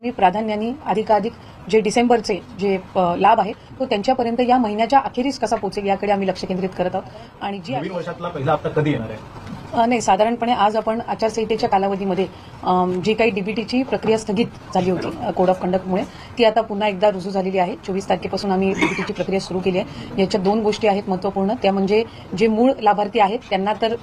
मी प्राधान्याने अधिकाधिक जे डिसेंबरचे जे लाभ आहे तो त्यांच्यापर्यंत या महिन्याच्या अखेरीस कसा पोहोचेल याकडे आम्ही लक्ष केंद्रित करत आहोत। आणि जी नवीन वर्षातला पहिला हप्ता कधी येणार आहे? नाही, साधारणपणे आज आपण आचारसंहितेच्या कालावधीमध्ये जी काही डीबीटीची प्रक्रिया स्थगित झाली होती कोड ऑफ कंडक्टमुळे ती आता पुन्हा एकदा रुजू झालेली आहे। 24 तारखेपासून आम्ही डीबीटीची प्रक्रिया सुरू केली आहे। याच्या दोन गोष्टी आहेत महत्त्वपूर्ण, त्या म्हणजे जे मूळ लाभार्थी आहेत त्यांना तर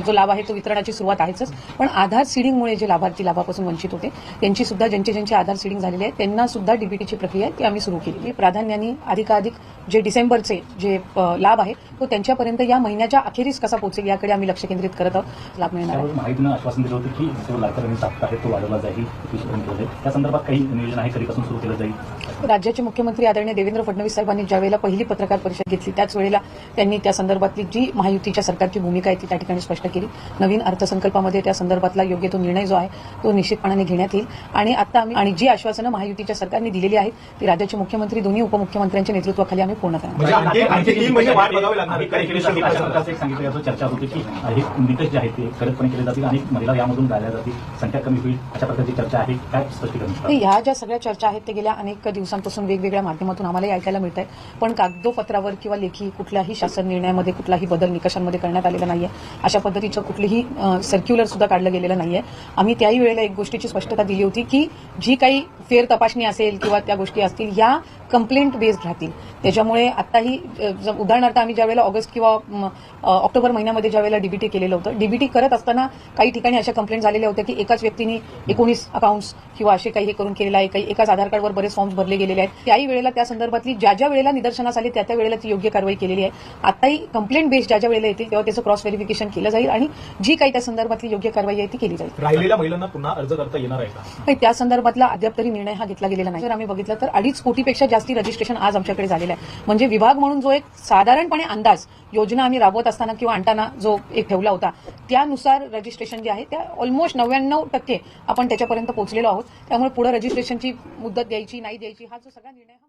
जो लाभ आहे तो वितरणाची सुरुवात आहेच, पण आधार सीडिंगमुळे जे लाभार्थी लाभापासून वंचित होते त्यांची सुद्धा ज्यांचे आधार सीडिंग झालेले आहे त्यांना सुद्धा डीबीटीची प्रक्रिया ती आम्ही सुरू केली। प्राधान्याने अधिकाधिक जे डिसेंबरचे जे लाभ आहे तो त्यांच्यापर्यंत या महिन्याच्या अखेरीस कसा पोहोचेल याकडे आम्ही लक्ष केंद्रित करत आहोत। लाभ मिळणार आहे। माहितीनं आश्वासन दिलं होतं की जो लाडका बहिणीचा हप्ता आहे तो वाढवला जाईल, त्या संदर्भात काही नियोजन आहे, कधीपासून सुरू केलं जाईल? राज्याचे मुख्यमंत्री आदरणीय देवेंद्र फडणवीस साहेबांनी ज्या वेळेला पहिली पत्रकार परिषद घेतली त्याच वेळेला त्यांनी त्या संदर्भातली जी महायुतीच्या सरकारची भूमिका आहे ती त्या ठिकाणी स्पष्ट केली। नवीन अर्थसंकल्पामध्ये त्या संदर्भातला योग्य तो निर्णय जो आहे तो निश्चितपणाने घेण्यात येईल। आणि आता आम्ही आणि जी आश्वासनं महायुतीच्या सरकारने दिलेली आहेत ती राज्याचे मुख्यमंत्री दोन्ही उपमुख्यमंत्र्यांच्या नेतृत्वाखाली आम्ही पूर्ण करणार। चर्चा होती की हे निकष जे आहेत ते कडकपणे केले जातील आणि महिला यामधून गाळल्या जातील, संख्या कमी होईल, अशा प्रकारची चर्चा आहे, काय स्पष्टीकरण? ह्या ज्या सगळ्या चर्चा आहेत ते गेल्या अनेक दिवसांपासून वेगवेगळ्या माध्यमातून आम्हालाही ऐकायला मिळत आहे, पण कागदोपत्रावर किंवा लेखी कुठल्याही शासन निर्णयामध्ये कुठलाही बदल निकषांमध्ये करण्यात आलेला नाहीये। अशा पद्धतीचं कुठलीही सर्क्युलर सुद्धा काढलं गेलेलं नाहीये। आम्ही त्याही वेळेला एक गोष्टीची स्पष्टता दिली होती की जी काही फेर तपासणी असेल किंवा त्या गोष्टी असतील ह्या कंप्लेंट बेस्ड राहतील। त्याच्यामुळे आताही उदाहरणार्थ आम्ही ज्यावेळेला ऑगस्ट किंवा ऑक्टोबर महिन्यामध्ये ज्यावेळेला डीबीटी केलेलं होतं, डीबीटी करत असताना काही ठिकाणी अशा कंप्लेंट झालेल्या होत्या की एकाच व्यक्तीने 19 अकाउंट्स किंवा असे काही हे करून केलेलं आहे, काही एकाच आधार कार्डवर बरेच फॉर्म्स भरले गेलेले आहेत। त्याही वेळेला त्या संदर्भातली ज्या वेळेला निदर्शनास आली त्या वेळेला ती योग्य कारवाई केलेली आहे। आताही कंप्लेंट बेस्ड ज्या वेळेला येतील तेव्हा त्याचं क्रॉस व्हेरिफिकेशन केलं जाईल आणि जी काही त्या संदर्भातली योग्य कारवाई आहे ती केली जाईल। राहिलेल्या महिलांना पुन्हा अर्ज करता येणार आहे का? नाही, त्या संदर्भातला अद्याप तरी निर्णय हा घेतला गेलेला नाही। जर आम्ही बघितलं तर 2.5 कोटीपेक्षा जास्ती रजिस्ट्रेशन आज आमच्याकडे झालेलं आहे। म्हणजे विभाग म्हणून जो एक साधारणपणे अंदाज योजना आम्ही राबवत असताना किंवा आणताना जो एक ठेवला होता त्यानुसार रजिस्ट्रेशन जे आहे त्या ऑलमोस्ट 99% आपण त्याच्यापर्यंत पोहोचलेलो आहोत। त्यामुळे पुढे रजिस्ट्रेशनची मुदत द्यायची नाही द्यायची हा जो सगळा निर्णय हा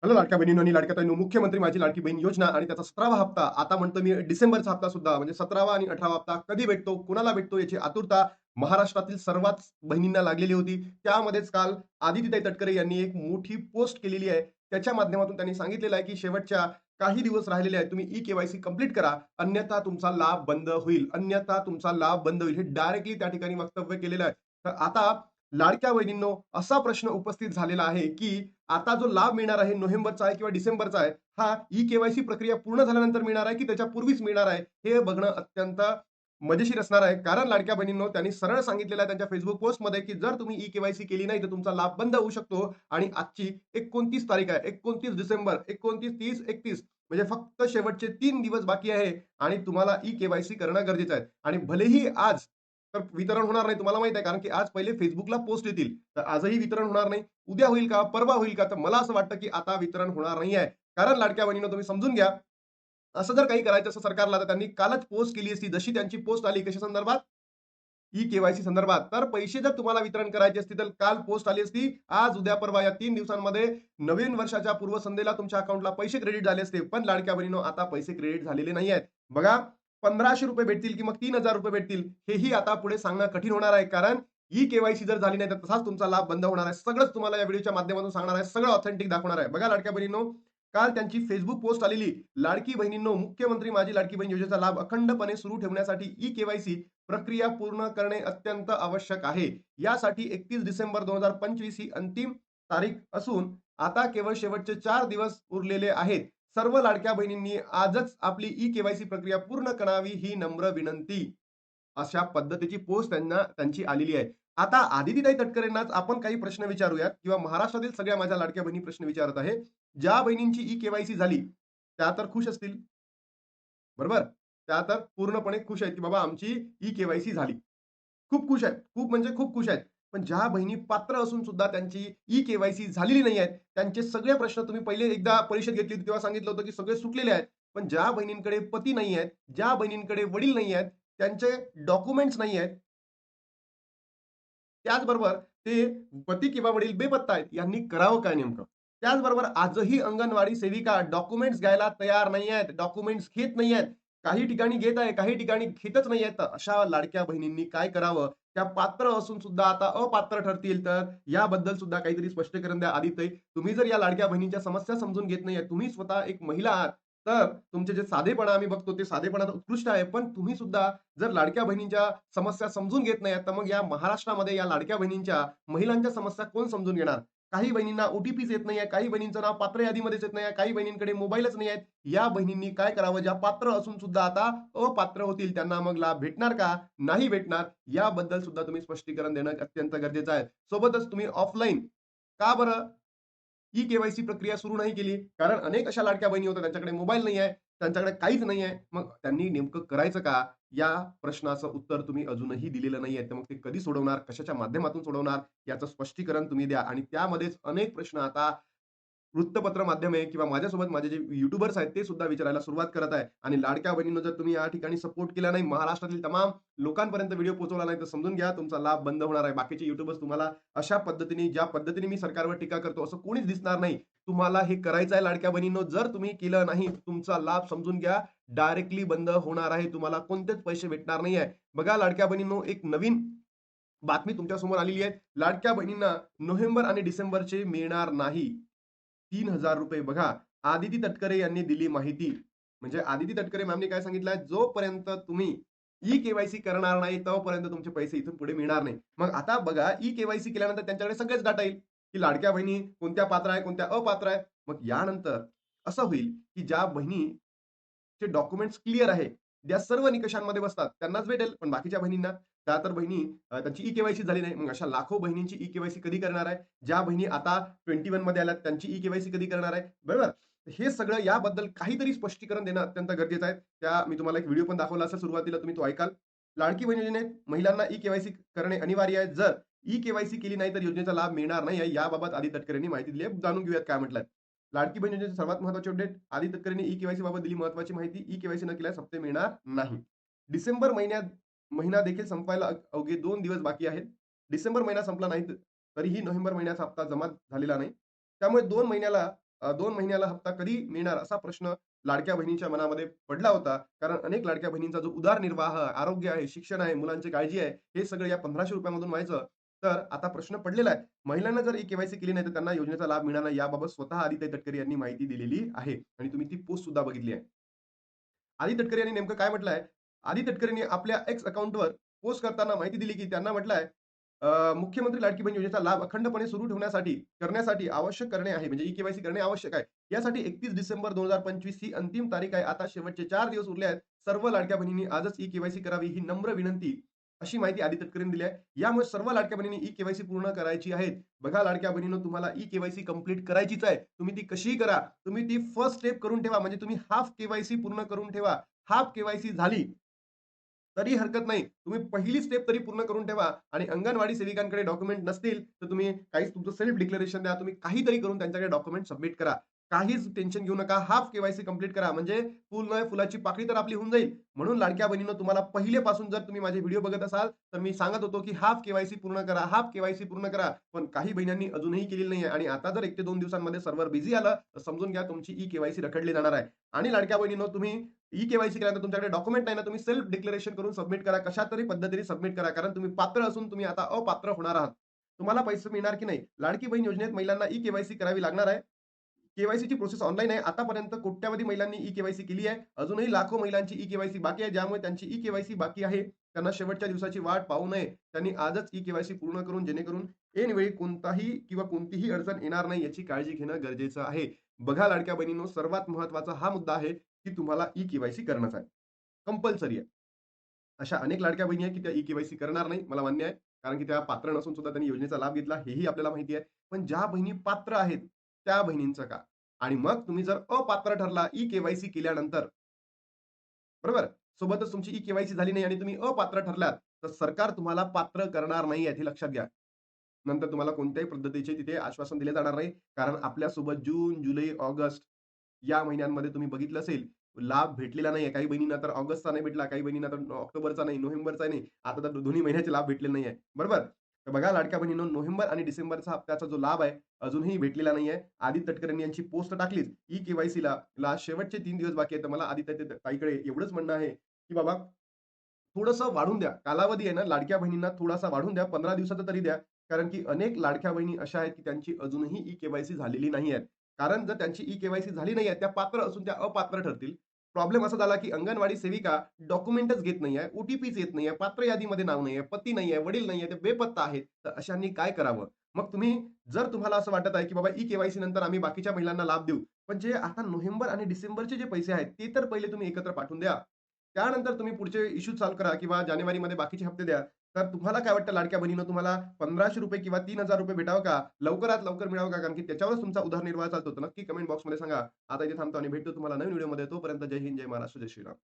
हॅलो लाडक्या बहिणींनो आणि लाडक्या ताईंनो, मुख्यमंत्री माझी लाडकी बहीण योजना आणि त्याचा 17वा हप्ता, आता म्हणतो मी डिसेंबरचा हप्ता सुद्धा, म्हणजे 17वा आणि 18वा हप्ता कधी भेटतो, कुणाला भेटतो याची आतुरता महाराष्ट्रातील सर्वात बहिणींना लागलेली होती। त्यामध्येच काल आदितीताई तटकरे यांनी एक मोठी पोस्ट केलेली आहे। त्याच्या माध्यमातून त्यांनी सांगितलेलं आहे की शेवटच्या काही दिवस राहिलेले आहेत, तुम्ही ई-केवायसी कंप्लीट करा, अन्यथा तुमचा लाभ बंद होईल, अन्यथा तुमचा लाभ बंद होईल, हे डायरेक्टली त्या ठिकाणी वक्तव्य केलेलं आहे। तर आता लाडक्या बहिणींनो असा प्रश्न उपस्थित झालेला आहे की आता जो लाभ मिळणार आहे नोव्हेंबरचा आहे किंवा डिसेंबरचा आहे, हा ई-केवायसी प्रक्रिया पूर्ण झाल्यानंतर मिळणार आहे की त्याच्या पूर्वीच मिळणार आहे, हे बघणं अत्यंत मजेशीर असणार आहे। कारण लाडक्या बहिणींनो त्यांनी सरळ सांगितलेलं आहे त्यांच्या फेसबुक पोस्टमध्ये की जर तुम्ही ई-केवायसी केली नाही तर तुमचा लाभ बंद होऊ शकतो। आणि आजची 29 तारीख आहे, 29 डिसेंबर, 29, 30, 31 म्हणजे फक्त शेवटचे 3 दिवस बाकी आहे आणि तुम्हाला ई-केवायसी करणं गरजेचं आहे। आणि भलेही आज तर वितरण होणार नाही, तुम्हाला माहित आहे, कारण की आज पहिले फेसबुकला पोस्ट येतील, तर आजही वितरण होणार नाही। उद्या होईल का, परवा होईल का? तर मला असं वाटतं की आता वितरण होणार नाही आहे। कारण लाडक्या बहिणींनो तुम्ही समजून घ्या, असं जर काही करायचं असं सरकारला तर त्यांनी कालच पोस्ट केली असती, जशी त्यांची पोस्ट आली कशा संदर्भात, ई-केवायसी संदर्भात। तर पैसे जर तुम्हाला वितरण करायचे असतील तर काल पोस्ट आली असती, आज उद्या परवा या 3 दिवसांमध्ये नवीन वर्षाच्या पूर्वसंध्येला तुमच्या अकाउंटला पैसे क्रेडिट झाले असते। पण लाडक्या बहिणींनो आता पैसे क्रेडिट झालेले नाही आहेत। बघा, 1500 रुपये भेटतील की मग 3000 रुपये भेटतील हेही आता पुढे सांगणं कठीण होणार आहे। कारण ई-केवायसी जर झाली नाही तर तसाच तुमचा लाभ बंद होणार आहे। सगळंच तुम्हाला या व्हिडिओच्या माध्यमातून सांगणार आहे, सगळं ऑथेंटिक दाखवणार आहे। बघा लाडक्या बहिणींनो, काल त्यांची फेसबुक पोस्ट आलेली, लाडकी बहिणींनो मुख्यमंत्री माझी लाडकी बहीण योजनेचा लाभ अखंडपणे सुरू ठेवण्यासाठी ई-केवायसी प्रक्रिया पूर्ण करणे अत्यंत आवश्यक आहे। यासाठी 31 डिसेंबर 2025 ही अंतिम तारीख असून आता केवळ शेवटचे 4 दिवस उरलेले आहेत। सर्व लाडक्या बहिणींनी आजच आपली ई-केवायसी प्रक्रिया पूर्ण करावी ही नम्र विनंती, अशा पद्धतीची पोस्ट त्यांची आलेली आहे। आता आदितीताई तटकरेंनाच आपण काही प्रश्न विचारूयात किंवा महाराष्ट्रातील सगळ्या माझ्या लाडक्या बहिणी प्रश्न विचारत आहे। ज्या बहिणींची ई-केवायसी झाली त्या तर खुश असतील, बरोबर? त्या तर पूर्णपणे खुश आहेत की बाबा आमची ई-केवायसी झाली, खूप खुश आहेत, खूप म्हणजे खूप खुश आहेत। पण ज्या बहिणी पात्र असून सुद्धा त्यांची ई-केवायसी झालेली नाही आहेत, त्यांचे सगळे प्रश्न तुम्ही पहिले एकदा परिषद घेतली होती तेव्हा सांगितलं होतं की सगळे सुटलेले आहेत। पण ज्या बहिणींकडे पती नाही आहेत, ज्या बहिणींकडे वडील नाही आहेत, त्यांचे डॉक्युमेंट्स नाही आहेत, त्याचबरोबर ते पती किंवा वडील बेपत्ता आहेत, यांनी करावं काय नेमकं? त्याचबरोबर आजही अंगणवाडी सेविका डॉक्युमेंट्स घ्यायला तयार नाही आहेत, डॉक्युमेंट्स घेत नाही आहेत, काही ठिकाणी घेत आहे, काही ठिकाणी घेतच नाही आहेत। तर अशा लाडक्या बहिणींनी काय करावं त्या पात्र असून सुद्धा आता अपात्र ठरतील, तर याबद्दल सुद्धा काहीतरी स्पष्टीकरण द्या. आदिताई, तुम्ही जर या लाडक्या बहिणींच्या समस्या समजून घेत नाहीये, तुम्ही स्वतः एक महिला आहात, तर तुमचे जे साधेपणा आम्ही बघतो ते साधेपणा तर उत्कृष्ट आहे. पण तुम्ही सुद्धा जर लाडक्या बहिणींच्या समस्या समजून घेत नाही तर मग या महाराष्ट्रामध्ये या लाडक्या बहिणींच्या, महिलांच्या समस्या कोण समजून घेणार? काही बहिणींना ओ-टी-पीच येत नाहीये, काही बहिणींचं नाव पात्र यादीमध्येच येत नाहीये, काही बहिणींकडे मोबाईलच नाही आहेत. या बहिणींनी काय करावं, ज्या पात्र असून सुद्धा आता अपात्र होतील, त्यांना मग लाभ भेटणार का? नाही भेटणार. याबद्दल सुद्धा तुम्ही स्पष्टीकरण देणं अत्यंत गरजेचं आहे. सोबतच तुम्ही ऑफलाईन का बरं ई-के-वाय-सी प्रक्रिया सुरू नाही केली? कारण अनेक अशा लाडक्या बहिणी होत्या, त्यांच्याकडे मोबाईल नाही आहे, त्यांच्याकडे काहीच नाही आहे. मग त्यांनी नेमकं करायचं का? या प्रश्नाचं उत्तर तुम्ही अजूनही दिलेलं नाहीये. तर मग ते कधी सोडवणार? कशाच्या माध्यमातून सोडवणार? याचं स्पष्टीकरण तुम्ही द्या. आणि त्यामध्येच अनेक प्रश्न आता वृत्तपत्र माध्यम आहे किंवा माझ्यासोबत माझे जे युट्यूबर्स आहेत ते सुद्धा विचारायला सुरुवात करत आहे. आणि लाडक्या बहिणींनो, जर तुम्ही या ठिकाणी सपोर्ट केला नाही, महाराष्ट्रातील तमाम लोकांपर्यंत व्हिडिओ पोहोचवला नाही, तर समजून घ्या तुमचा लाभ बंद होणार आहे. बाकीचे युट्यूबर्स तुम्हाला अशा पद्धतीने, ज्या पद्धतीने मी सरकारवर टीका करतो, असं कोणीच दिसणार नाही. तुम्हाला हे करायचं आहे लाडक्या बहिणींनो. जर तुम्ही केलं नाही, तुमचा लाभ समजून घ्या डायरेक्टली बंद होणार आहे. तुम्हाला कोणतेच पैसे भेटणार नाही आहे. बघा लाडक्या बहिणींनो, एक नवीन बातमी तुमच्यासमोर आलेली आहे. लाडक्या बहिणींना नोव्हेंबर आणि डिसेंबरचे मिळणार नाही ₹3000. बघा, आदिती तटकरे यांनी दिली माहिती. म्हणजे आदिती तटकरे मॅमनी काय सांगितलंय, जोपर्यंत तुम्ही ई-के-वाय-सी करणार नाही, तोपर्यंत तुमचे पैसे इथून पुढे मिळणार नाही. मग आता बघा, ई-के-वाय-सी केल्यानंतर त्यांच्याकडे सगळेच डाटा येईल, की लाडक्या बहिणी कोणत्या पात्र आहे, कोणत्या अपात्र आहे. मग यानंतर असं होईल, की ज्या बहिणीचे डॉक्युमेंट्स क्लिअर आहे, ज्या सर्व निकषांमध्ये बसतात, त्यांनाच भेटेल. पण बाकीच्या बहिणींना, त्या तर बहिणी त्यांची ई-के-वाय-सी झाली नाही. मग अशा लाखो बहिणींची ई-के-वाय-सी कधी करणार आहे? ज्या बहिणी आता 21 मध्ये आल्यात, त्यांची ई-के-वाय-सी कधी करणार आहे? बरोबर? हे सगळं याबद्दल काहीतरी स्पष्टीकरण देणं अत्यंत गरजेचं आहे. मी तुम्हाला एक व्हिडिओ पण दाखवला असेल सुरुवातीला, तुम्ही तो ऐकाल. लाडकी बहीण योजनेत महिलांना ई-के-वाय-सी करणे अनिवार्य आहे. जर ई-के-वाय-सी केली नाही तर योजनेचा लाभ मिळणार नाही आहे. याबाबत आदी तटकरे यांनी माहिती दिली आहे. जाणून घेऊयात काय म्हटलंय. लाडकी बहीण योजनेची सर्वात महत्त्वाची अपडेट. आदी तटकरे यांनी ई-के-वाय-सी बाबत दिली महत्त्वाची माहिती. ई-के-वाय-सी न केल्यास हप्ते मिळणार नाही. डिसेंबर महिना देखील संपायला अवघे 2 दिवस बाकी आहेत. डिसेंबर महिना संपला नाही तरीही नोव्हेंबर महिन्याचा हप्ता जमा झालेला नाही. त्यामुळे 2 महिन्याला हप्ता कधी मिळणार असा प्रश्न लाडक्या बहिणींच्या मनामध्ये पडला होता. कारण अनेक लाडक्या बहिणींचा जो उदरनिर्वाह, आरोग्य आहे, शिक्षण आहे, मुलांची काळजी आहे, हे सगळं या ₹1500 मधून व्हायचं. तर आता प्रश्न पडलेला आहे. महिलांना जर ई-के-वाय-सी केली नाही तर त्यांना योजनेचा लाभ मिळणार नाही. याबाबत स्वतः आदित्य तटकरे यांनी माहिती दिलेली आहे आणि तुम्ही ती पोस्ट सुद्धा बघितली आहे. आदी तटकरे यांनी नेमकं काय म्हटलंय? आदी तटकरेंनी आपल्या एक्स अकाउंटवर पोस्ट करताना माहिती दिली, की त्यांना म्हटलंय, मुख्यमंत्री लाडकी बहीण योजनेचा लाभ अखंडपणे सुरू करण्यासाठी आवश्यक करणे आहे. म्हणजे ई-के-वाय-सी करणे आवश्यक आहे. यासाठी 31 डिसेंबर 2025 ही अंतिम तारीख आहे. आता शेवटचे 4 दिवस उरले आहेत. सर्व लाडक्या बहिणींनी आजच ई-के-वाय-सी करावी ही नम्र विनंती, अशी माहिती आदी तटकरेंनी दिली आहे. यामुळे सर्व लाडक्या बहिणींनी ई-के-वाय-सी पूर्ण करायची आहे. बघा लाडक्या बहिणींनो, तुम्हाला ई-के-वाय-सी कंप्लीट करायचीच आहे. तुम्ही ती कशीही करा. तुम्ही ती फर्स्ट स्टेप करून ठेवा. म्हणजे तुम्ही हाल्फ के-वाय-सी पूर्ण करून ठेवा. हाल्फ के-वाय-सी झाली तरी हरकत नाही. तुम्ही पहिली स्टेप तरी पूर्ण करून ठेवा. आणि अंगणवाडी सेविकांकडे डॉक्युमेंट नसतील, तर तुम्ही काहीच तुमचं सेल्फ डिक्लेरेशन द्या. तुम्ही काहीतरी करून त्यांच्याकडे डॉक्युमेंट सबमिट करा. काहीच टेन्शन घेऊ नका. हाल्फ के-वाय-सी कंप्लीट करा. म्हणजे फुल नाही फुलाची पाकळी तर आपली होऊन जाईल. म्हणून लाडक्या बहिणींनो, तुम्हाला पहिलेपासून जर तुम्ही माझे व्हिडिओ बघत असाल, तर मी सांगत होतो, की हाल्फ के-वाय-सी पूर्ण करा, हाल्फ के-वाय-सी पूर्ण करा. पण काही बहिणींनी अजूनही केलेली नाहीये आणि आता जर 1 ते 2 दिवसांमध्ये सर्व्हर बिझी आलं, तर समजून घ्या तुमची ई-के-वाय-सी रखडली जाणार आहे. आणि लाडक्या बहिणींनो, तुम्ही ई-के-वाय-सी केल्यानंतर तुमच्याकडे डॉक्युमेंट नाही ना, तुम्ही सेल्फ डिक्लेरेशन करून सबमिट करा. कशातरी पद्धतीने सबमिट करा. कारण तुम्ही पात्र असून तुम्ही आता अपात्र होणार आहात. तुम्हाला पैसे मिळणार की नाही? लाडकी बहीण योजनेत महिलांना ई-के-वाय-सी करावी लागणार आहे. के-वाय-सीची प्रोसेस ऑनलाईन आहे. आतापर्यंत कोट्यावधी महिलांनी ई-के-वाय-सी केली आहे. अजूनही लाखो महिलांची ई-के-वाय-सी बाकी आहे. ज्यामुळे त्यांची ई-के-वाय-सी बाकी आहे, त्यांना शेवटच्या दिवसाची वाट पाहू नये. त्यांनी आजच ई-के-वाय-सी पूर्ण करून, जेणेकरून ऐनवेळी कोणतीही अडचण येणार नाही, याची काळजी घेणं गरजेचं आहे. बघा लाडक्या बहिणींनो, सर्वात महत्त्वाचा हा मुद्दा आहे, की तुम्हाला ई-के-वाय-सी करणंच आहे. कंपल्सरी आहे. अशा अनेक लाडक्या बहिणी आहेत, की त्या ई-के-वाय-सी करणार नाही. मला मान्य आहे. कारण की त्या पात्र नसून सुद्धा त्यांनी योजनेचा लाभ घेतला, हेही आपल्याला माहिती आहे. पण ज्या बहिणी पात्र आहेत, त्या बहिणींचं का? आणि मग तुम्ही जर अपात्र ठरला ई-के-वाय-सी केल्यानंतर, बरोबर? सोबतच तुमची ई-के-वाय-सी झाली नाही आणि तुम्ही अपात्र ठरलात, तर सरकार तुम्हाला पात्र करणार नाही आहे, हे लक्षात घ्या. नंतर तुम्हाला कोणत्याही पद्धतीचे तिथे आश्वासन दिले जाणार नाही. कारण आपल्यासोबत जून, जुलै, ऑगस्ट या महिन्यांमध्ये तुम्ही बघितलं असेल, लाभ भेटलेला नाहीये. काही बहिणींना तर ऑगस्टचा नाही भेटला, काही बहिणींना तर ऑक्टोबरचा नाही, नोव्हेंबरचा नाही. आता तर दोन्ही महिन्याचे लाभ भेटलेले नाहीये. बरोबर? तर बघा लाडक्या बहिणींनो, नोव्हेंबर आणि डिसेंबरचा हप्त्याचा जो लाभ आहे, अजूनही भेटलेला नाहीये. आदित्य तटकरेंनी यांची पोस्ट टाकलीच. ई-के-वाय-सीला शेवटचे 3 दिवस बाकी आहेत. तर मला आदित्य ताईकडे एवढंच म्हणणं आहे, की बाबा थोडंसं वाढून द्या. कालावधी आहे ना लाडक्या बहिणींना थोडासा वाढून द्या. 15 दिवसाचा तरी द्या. कारण की अनेक लाडक्या बहिणी अशा आहेत, की त्यांची अजूनही ई-के-वाय-सी झालेली नाही आहे. कारण जर त्यांची ई-के-वाय-सी झाली नाही आहे, त्या पात्र असून त्या अपात्र ठरतील. प्रॉब्लेम असा झाला, की अंगणवाडी सेविका डॉक्युमेंटच घेत नाही आहे, ओ-टी-पीच येत नाही आहे, पात्र यादीमध्ये नाव नाही आहे, पती नाही आहे, वडील नाही आहे, ते बेपत्ता आहेत. तर अशांनी काय करावं? मग तुम्ही जर तुम्हाला असं वाटत आहे, की बाबा ई-के-वाय-सी नंतर आम्ही बाकीच्या महिलांना लाभ देऊ. पण जे आता नोव्हेंबर आणि डिसेंबरचे जे पैसे आहेत, ते तर पहिले तुम्ही एकत्र पाठवून द्या. त्यानंतर तुम्ही पुढचे इश्यू सॉल्व्ह करा किंवा जानेवारीमध्ये बाकीचे हप्ते द्या. तर तुम्हाला काय वाटतं लाडक्या बहिणीनं तुम्हाला ₹1500 किंवा ₹3000 भेटावं का? लवकरात लवकर मिळावं का? कारण की त्याच्यावरच तुमचा उदरनिर्वाह चालतो. तर नक्की कमेंट बॉक्समध्ये सांगा. आता इथे थांबतो आणि भेटतो तुम्हाला नवीन व्हिडिओमध्ये. तोपर्यंत जय हिंद, जय महाराष्ट्र, जय श्रीराम.